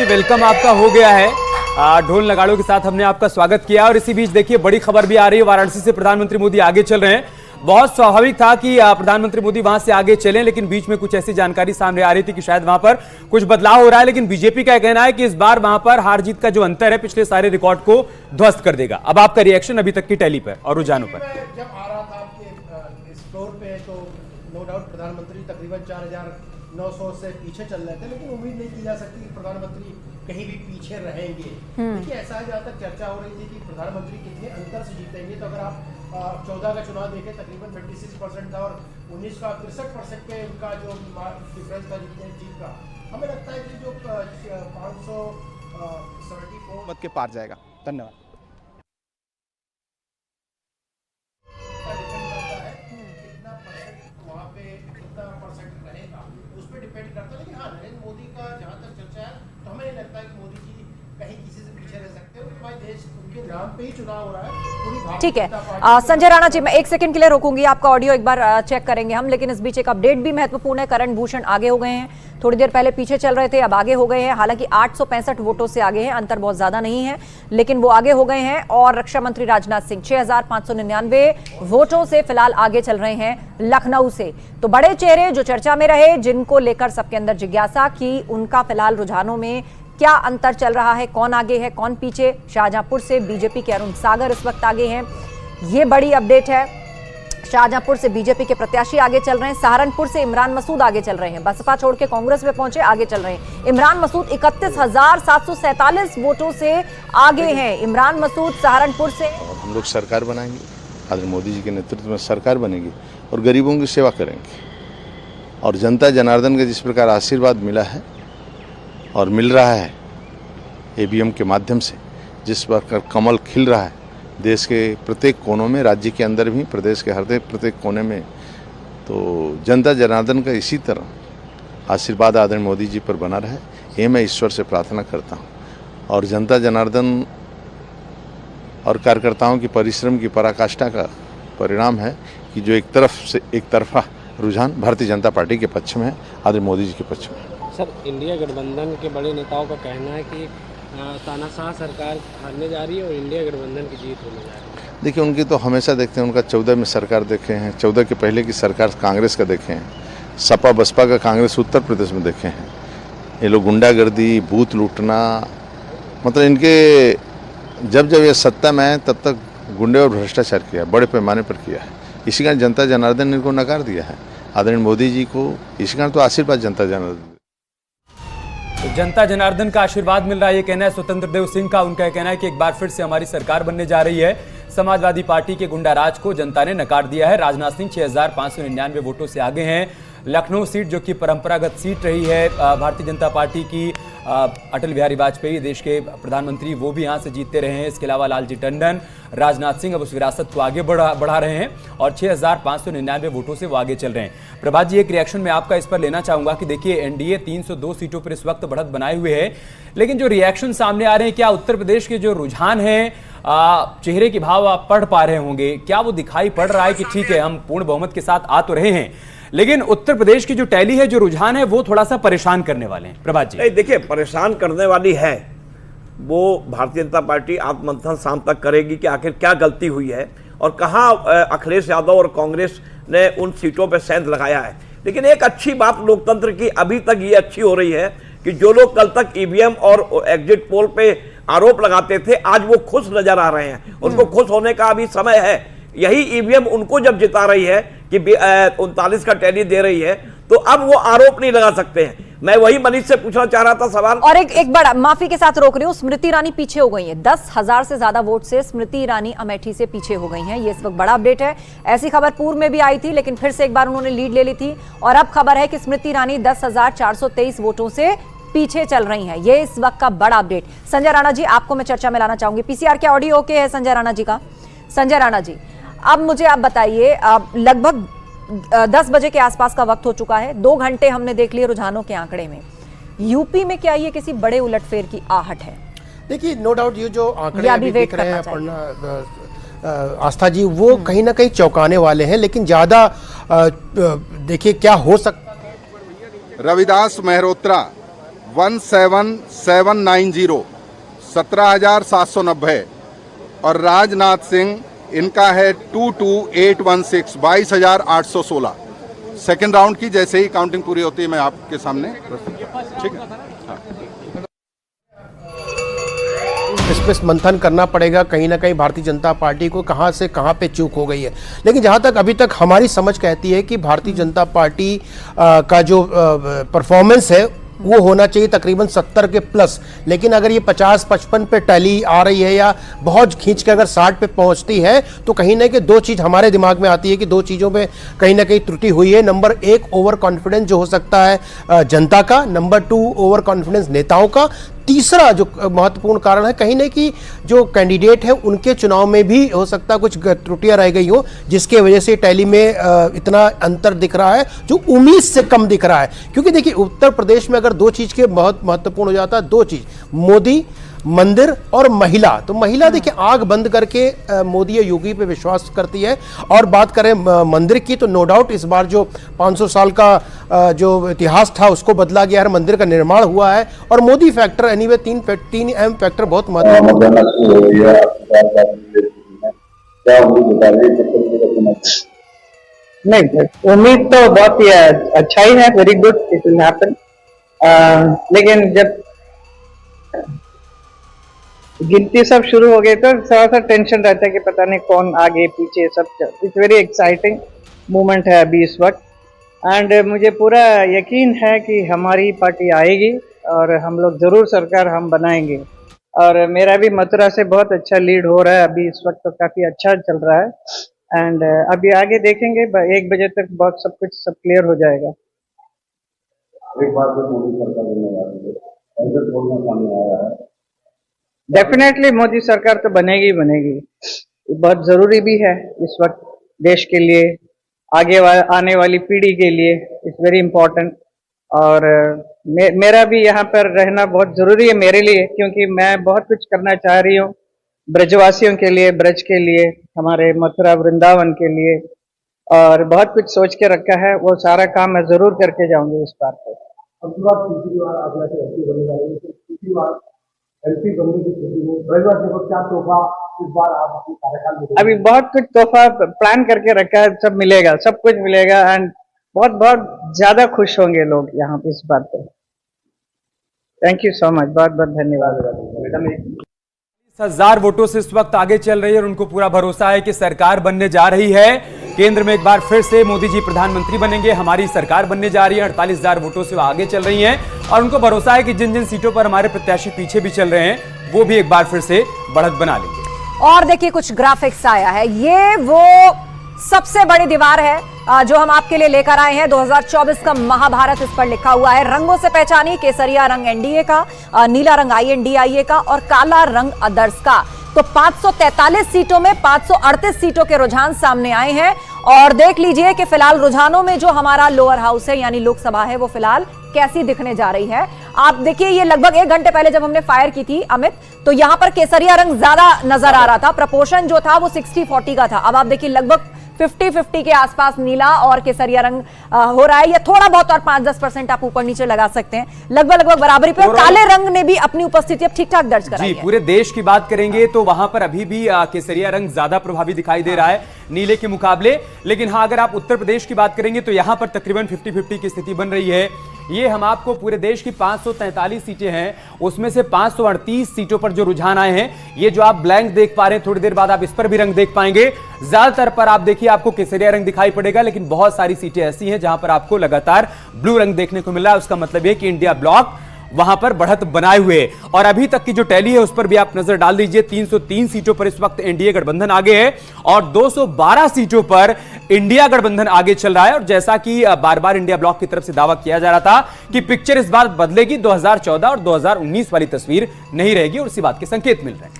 Welcome आपका हो गया है। ढोल नगाड़ों के साथ हमने आपका स्वागत किया और इसी बीच देखिए बड़ी खबर भी आ रही है। वाराणसी से प्रधानमंत्री मोदी आगे चल रहे हैं। बहुत स्वाभाविक था कि प्रधानमंत्री मोदी वहां से आगे चलें, लेकिन बीच में कुछ ऐसी जानकारी सामने आ रही थी कि शायद वहां पर कुछ बदलाव हो रहा है। लेकिन बीजेपी का कहना है कि इस बार वहां पर हार जीत का जो अंतर है पिछले सारे रिकॉर्ड को ध्वस्त कर देगा। अब आपका रिएक्शन अभी तक की टैली पर और रुझानों पर। जब आ रहा था आपके इस फ्लोर पे तो नो डाउट प्रधानमंत्री तकरीबन 4900 से पीछे चल रहे थे, लेकिन उम्मीद नहीं की जा सकती कि प्रधानमंत्री कहीं भी पीछे रहेंगे। देखिए ऐसा है, जहाँ तक चर्चा हो रही थी कि प्रधानमंत्री कितने अंतर से जीतेंगे, तो अगर आप 14 का चुनाव देखें तकरीबन 26% था और 19 का 63% के उनका जो डिफरेंस था जीत का। हमें लगता है कि जो 574 मत के पार जाएगा। धन्यवाद। डिपेंड करता है, लेकिन हाँ नरेंद्र मोदी का जहाँ तक चर्चा है तो हमें नहीं लगता है कि मोदी जी कहीं किसी से पीछे रह सकते हैं। भाई देश उनके नाम पे ही चुनाव हो रहा है। ठीक है संजय राणा जी, मैं एक सेकंड के लिए रोकूंगी आपका ऑडियो, एक बार चेक करेंगे हम। लेकिन इस बीच एक अपडेट भी महत्वपूर्ण है। करण भूषण आगे हो गए हैं, थोड़ी देर पहले पीछे चल रहे थे, अब आगे हो गए हैं। हालांकि 865 वोटों से आगे हैं, अंतर बहुत ज्यादा नहीं है, लेकिन वो आगे हो गए हैं। और रक्षा मंत्री राजनाथ सिंह 6599 वोटों से फिलहाल आगे चल रहे हैं लखनऊ से। तो बड़े चेहरे जो चर्चा में रहे, जिनको लेकर सबके अंदर जिज्ञासा की, उनका फिलहाल रुझानों में क्या अंतर चल रहा है, कौन आगे है कौन पीछे। शाहजहांपुर से बीजेपी के अरुण सागर इस वक्त आगे हैं, ये बड़ी अपडेट है। शाहजहांपुर से बीजेपी के प्रत्याशी आगे चल रहे हैं। सहारनपुर से इमरान मसूद आगे चल रहे हैं, बसपा छोड़ के कांग्रेस में पहुंचे, आगे चल रहे हैं। इमरान मसूद 31,747 वोटों से आगे हैं। इमरान मसूद सहारनपुर से। हम लोग सरकार बनाएंगे, आदरणीय मोदी जी के नेतृत्व में सरकार बनेगी और गरीबों की सेवा करेंगे। और जनता जनार्दन का जिस प्रकार आशीर्वाद मिला है और मिल रहा है ईवीएम के माध्यम से, जिस प्रकार कमल खिल रहा है देश के प्रत्येक कोनों में, राज्य के अंदर भी, प्रदेश के हर प्रत्येक कोने में, तो जनता जनार्दन का इसी तरह आशीर्वाद आदरणीय मोदी जी पर बना रहे, ये मैं ईश्वर से प्रार्थना करता हूँ। और जनता जनार्दन और कार्यकर्ताओं की परिश्रम की पराकाष्ठा का परिणाम है कि जो एक तरफा रुझान भारतीय जनता पार्टी के पक्ष में है, आदरणीय मोदी जी के पक्ष में है। सर, इंडिया गठबंधन के बड़े नेताओं का कहना है कि तानाशाह सरकार हारने जा रही है और इंडिया गठबंधन की जीत होने जा रही है। देखिए, उनकी तो हमेशा देखते हैं, उनका 14 में सरकार देखे हैं, 14 के पहले की सरकार कांग्रेस का देखे हैं, सपा बसपा का कांग्रेस उत्तर प्रदेश में देखे हैं। ये लोग गुंडागर्दी, बूथ लूटना, मतलब इनके जब ये सत्ता में आए तब तक गुंडे और भ्रष्टाचार किया, बड़े पैमाने पर किया है। इसी कारण जनता जनार्दन ने इनको नकार दिया है। आदरणीय मोदी जी को इसी कारण तो आशीर्वाद जनता जनार्दन। तो जनता जनार्दन का आशीर्वाद मिल रहा है, ये कहना है स्वतंत्र देव सिंह का। उनका कहना है कि एक बार फिर से हमारी सरकार बनने जा रही है। समाजवादी पार्टी के गुंडाराज को जनता ने नकार दिया है। राजनाथ सिंह 6599 वोटों से आगे हैं। लखनऊ सीट जो कि परंपरागत सीट रही है भारतीय जनता पार्टी की, अटल बिहारी वाजपेयी देश के प्रधानमंत्री, वो भी यहाँ से जीतते रहे हैं। इसके अलावा लालजी टंडन, राजनाथ सिंह अब उस विरासत को आगे बढ़ा रहे हैं और 6599 वोटों से वो आगे चल रहे हैं। प्रभात जी, एक रिएक्शन मैं आपका इस पर लेना चाहूंगा कि देखिए एनडीए 302 सीटों पर इस वक्त बढ़त बनाए हुए है, लेकिन जो रिएक्शन सामने आ रहे हैं, क्या उत्तर प्रदेश के जो रुझान है, चेहरे के भाव आप पढ़ पा रहे होंगे, क्या वो दिखाई पड़ रहा है कि ठीक है हम पूर्ण बहुमत के साथ आ तो रहे हैं, लेकिन उत्तर प्रदेश की जो टैली है, जो रुझान है, वो थोड़ा सा परेशान करने वाले हैं? प्रभात जी, देखिए परेशान करने वाली है, वो भारतीय जनता पार्टी आत्ममंथन शाम तक करेगी कि आखिर क्या गलती हुई है और कहां अखिलेश यादव और कांग्रेस ने उन सीटों पर सेंध लगाया है। लेकिन एक अच्छी बात लोकतंत्र की अभी तक ये अच्छी हो रही है कि जो लोग कल तक ईवीएम और एग्जिट पोल पे आरोप लगाते थे, आज वो खुश नजर आ रहे हैं। उनको खुश होने का अभी समय है। यही ईवीएम उनको जब जिता रही है कि 39 का टैली दे रही है, तो अब वो आरोप नहीं लगा सकते हैं। मैं वही मनीष से पूछना चाह रहा था सवाल। और एक बड़ा माफी के साथ रोक रही हूँ, स्मृति ईरानी पीछे हो गई है। 10,000 से ज्यादा वोट से स्मृति ईरानी अमेठी से पीछे हो गई हैं। ये इस वक्त बड़ा अपडेट है। ऐसी खबर पूर्व में भी आई थी, लेकिन फिर से एक बार उन्होंने लीड ले ली थी और अब खबर है कि स्मृति ईरानी 10,423 वोटों से पीछे चल रही हैं। ये इस वक्त का बड़ा अपडेट। संजय राणा जी, आपको मैं चर्चा में लाना चाहूंगी। पीसीआर के ऑडियो ओके है संजय राणा जी का? संजय राणा जी, अब मुझे आप बताइए, लगभग 10 बजे के आसपास का वक्त हो चुका है। 2 घंटे हमने देख लिए रुझानों के आंकड़े में। यूपी में क्या ये किसी बड़े उलटफेर की आहट है? देखिए नो डाउट ये जो आंकड़े अभी दिख रहे हैं अपर्णा, आस्था जी, वो कहीं ना कहीं चौंकाने वाले हैं। लेकिन ज्यादा देखिए क्या हो सकता है। रविदास मेहरोत्रा 17790 17,790 और राजनाथ सिंह इनका है 22,816 22,816। सेकेंड राउंड की जैसे ही काउंटिंग पूरी होती है मैं आपके सामने प्रस्तुत करूंगा। ठीक है, इस पे मंथन करना पड़ेगा कहीं ना कहीं भारतीय जनता पार्टी को कहां से कहां पे चूक हो गई है। लेकिन जहां तक अभी तक हमारी समझ कहती है कि भारतीय जनता पार्टी का जो परफॉर्मेंस है वो होना चाहिए तकरीबन 70 के प्लस, लेकिन अगर ये 50-55 पे टैली आ रही है या बहुत खींच के अगर 60 पे पहुंचती है तो कहीं ना कहीं दो चीज़ हमारे दिमाग में आती है कि दो चीज़ों में कहीं ना कहीं त्रुटि हुई है। नंबर 1 ओवर कॉन्फिडेंस जो हो सकता है जनता का, नंबर 2 ओवर कॉन्फिडेंस नेताओं का, तीसरा जो महत्वपूर्ण कारण है कहीं ना कहीं जो कैंडिडेट है उनके चुनाव में भी हो सकता है कुछ त्रुटियां रह गई हो, जिसके वजह से टैली में इतना अंतर दिख रहा है जो उम्मीद से कम दिख रहा है। क्योंकि देखिए उत्तर प्रदेश में अगर दो चीज के बहुत महत्वपूर्ण हो जाता है, दो चीज, मोदी, मंदिर और महिला। तो महिला देखिए आंख बंद करके मोदी या योगी पे विश्वास करती है। और बात करें मंदिर की तो नो डाउट इस बार जो 500 साल का जो इतिहास था उसको बदला गया है, मंदिर का निर्माण हुआ है। और मोदी फैक्टर एनीवे तीन अहम फैक्टर बहुत महत्वपूर्ण। नहीं, उम्मीद तो बहुत ही अच्छा ही है, very good, it will happen. लेकिन जब गिनती सब शुरू हो गई तो थोड़ा सा टेंशन रहता है कि पता नहीं कौन आगे पीछे सब। इट्स वेरी एक्साइटिंग मोमेंट है अभी इस वक्त, एंड मुझे पूरा यकीन है कि हमारी पार्टी आएगी और हम लोग जरूर सरकार हम बनाएंगे। और मेरा भी मथुरा से बहुत अच्छा लीड हो रहा है अभी इस वक्त, तो काफी अच्छा चल रहा है। एंड अभी आगे देखेंगे, 1 बजे तक बहुत सब कुछ सब क्लियर हो जाएगा। एक बार तो मोदी सरकार सामने आया है, डेफिनेटली मोदी सरकार तो बनेगी ही बनेगी, बहुत जरूरी भी है इस वक्त देश के लिए, आगे आने वाली पीढ़ी के लिए, इट्स वेरी इम्पोर्टेंट। और मेरा भी यहाँ पर रहना बहुत जरूरी है मेरे लिए, क्योंकि मैं बहुत कुछ करना चाह रही हूँ ब्रजवासियों के लिए, ब्रज के लिए, हमारे मथुरा वृंदावन के लिए, और बहुत कुछ सोच के रखा है। वो सारा काम मैं जरूर करके जाऊंगी इस बार पे। अभी बहुत कुछ तोहफा प्लान करके रखा है, सब मिलेगा, सब कुछ मिलेगा, एंड बहुत बहुत ज्यादा खुश होंगे लोग यहाँ इस बात पे। थैंक यू सो मच, बहुत बहुत धन्यवाद। 10,000 वोटों से इस वक्त आगे चल रही है और उनको पूरा भरोसा है कि सरकार बनने जा रही है। केंद्र में एक बार फिर से मोदी जी प्रधानमंत्री बनेंगे, हमारी सरकार बनने जा रही है। 48,000 वोटों से वो आगे चल रही हैं और उनको भरोसा है कि जिन जिन सीटों पर हमारे प्रत्याशी पीछे भी चल रहे हैं वो भी एक बार फिर से बढ़त बना लेंगे। और देखिए कुछ ग्राफिक्स आया है, ये वो सबसे बड़ी दीवार है जो हम आपके लिए लेकर आए हैं। 2024 का महाभारत इस पर लिखा हुआ है। रंगों से पहचानिए, केसरिया रंग एनडीए का, नीला रंग आईएनडीआईए का और काला रंग अदर्स का। तो 543 सीटों में 538 सीटों के रुझान सामने आए हैं। और देख लीजिए कि फिलहाल रुझानों में जो हमारा लोअर हाउस है यानी लोकसभा है वो फिलहाल कैसी दिखने जा रही है। आप देखिए ये लगभग 1 घंटे पहले जब हमने फायर की थी अमित, तो यहां पर केसरिया रंग ज्यादा नजर आ रहा था, प्रपोर्शन जो था वो 60-40 का था। अब आप देखिए लगभग 50-50 के आसपास नीला और केसरिया रंग हो रहा है, या थोड़ा बहुत और 5-10% आप ऊपर नीचे लगा सकते हैं, लगभग बराबरी पे। और काले रंग ने भी अपनी उपस्थिति अब ठीक ठाक दर्ज कराई है। पूरे देश की बात करेंगे तो वहां पर अभी भी केसरिया रंग ज्यादा प्रभावी दिखाई दे रहा है नीले के मुकाबले। लेकिन हाँ, अगर आप उत्तर प्रदेश की बात करेंगे तो यहां पर तकरीबन 50-50 की स्थिति बन रही है। ये हम आपको पूरे देश की 543 सीटें हैं, उसमें से 538 सीटों पर जो रुझान आए हैं, ये जो आप ब्लैंक देख पा रहे हैं, थोड़ी देर बाद आप इस पर भी रंग देख पाएंगे। ज्यादातर पर आप देखिए आपको केसरिया रंग दिखाई पड़ेगा, लेकिन बहुत सारी सीटें ऐसी हैं जहां पर आपको लगातार ब्लू रंग देखने को मिल रहा है। उसका मतलब यह कि इंडिया ब्लॉक वहां पर बढ़त बनाए हुए। और अभी तक की जो टैली है उस पर भी आप नजर डाल दीजिए। 303 सीटों पर इस वक्त एनडीए गठबंधन आगे है और 212 सीटों पर इंडिया गठबंधन आगे चल रहा है। और जैसा कि बार बार इंडिया ब्लॉक की तरफ से दावा किया जा रहा था कि पिक्चर इस बार बदलेगी, 2014 और 2019 वाली तस्वीर नहीं रहेगी, और इसी बात के संकेत मिल रहे हैं।